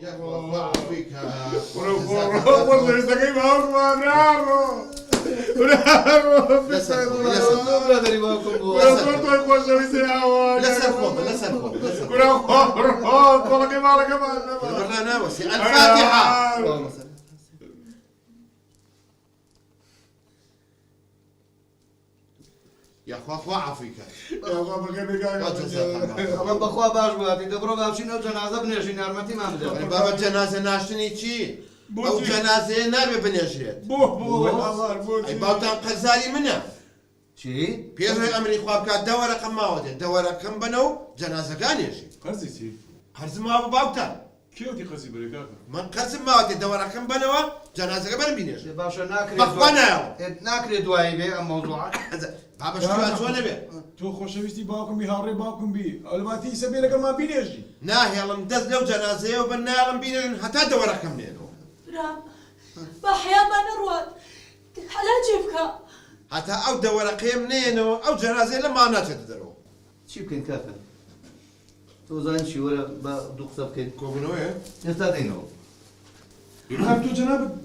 الله فيك والله يستقيم هو نارو نارو لا سرخوم لا دري باكم لا سرخوم لا سرخوم البرنامج الفاتحة. يا أخو عافيك الله بخوا باش بواتي دبرو بابشين او جنازه بنشي نارمتي ما بدل بابا الجنازة ناشتني شي أو جنازة نار بنشريت أي باوتان قزاري منها شي بيرو أمري خواب كان دورة كم ما ودي دورة كم بنو جنازة كان يشي قصدي شي قرز ما باوتان كيف دي قصدي بريكاك من قرز ما ودي دورة كم بنوا جنازة كمان بينيش باشا ناكري بخوانا ناكري دواي بي ام موضوع بابا شو أجوانا به تو خوشويستي باكم بهاري باكم بي الباتي سبي لك ما بينيجي ناهي الله مدز لو جنازة وبنا الله بينيش حتى دورة كم نينو رام بحياة ما نرواد على جيبك حتى أو دورة قيم نينو أو جنازة لما ناتدرو شي بكن كافر تو زين شي ولا دوق سبكن كوبنو إيه يستدينو يبقى تو جناب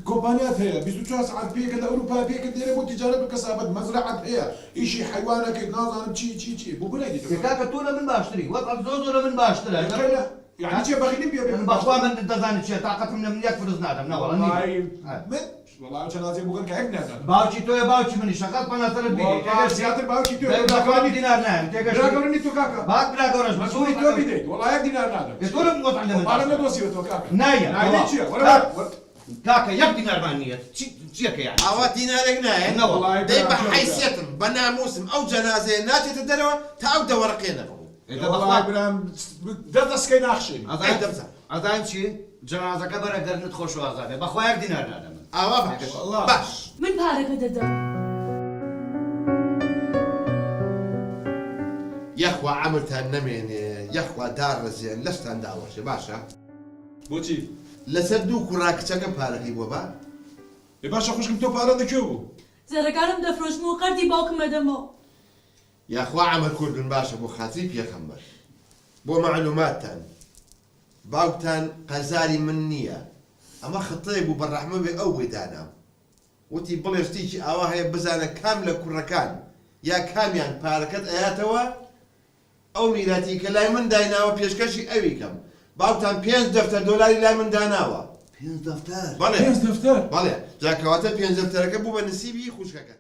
كومبانيات هي 24 ساعة بيك أوروبا بيك دير مو تجارة وكسابات مزرعة هي إشي حيوانك نازل شي بو بلادي كاكا تولا من باشتري وضع زوز ولا من باشتري يعني شي باغي نبيع من بخوا من دزان شي طاقة من يكفر زنادم نا والله والله عشان هذا بقول كيف نازل باوشي تو يا باوشي من شغال قناة البي والله سيادة باوشي تو باوشي دينار نعم راغورني تو كاكا باك بلا غورش مسؤولي تو بديت والله 1 دينار نادم يقول مقطع انا ما دوسي تو كاكا نايا نايا شي ولا كاكا 1 دينار مانية شيك يعني أو دينارك ناهي لا والله دي بحيثيتهم بنا موسم أو جنازة ناتي تدروا تاو دورة قينا إذا والله بخوا ابراهيم ددس كاين اخشي أذان شي جنازة كبر أقدر ندخل شو هذا بخوا 1 دينار نادم أو باش والله باش من بارك ددا يا أخوة عملتها النميني يا أخوة دار زين لست عند أول شيء باشا بوتي لسدوك راكتشا بارغي بابا يا باشا خوشكم تو بارا دكيوبو زرقارم دفروش مو قردي باكم مدمو يا أخوة عمل كل بن باشا بو خاطيب يا خمر بو معلومات تان باوتان قزاري من نية أما خطيب وبالرحمة بأوي دانا وتي بلشتيشي أواها بزانة كاملة كركان يا كاميان باركت آياتوا أو ميلاتي كلاي من دايناوا بيشكشي أوي كم باوتان $5 لا من داناوا 5 دفتر بله دفتر بله جاكواتا $5 كبو بنسيبي خوشكاكتا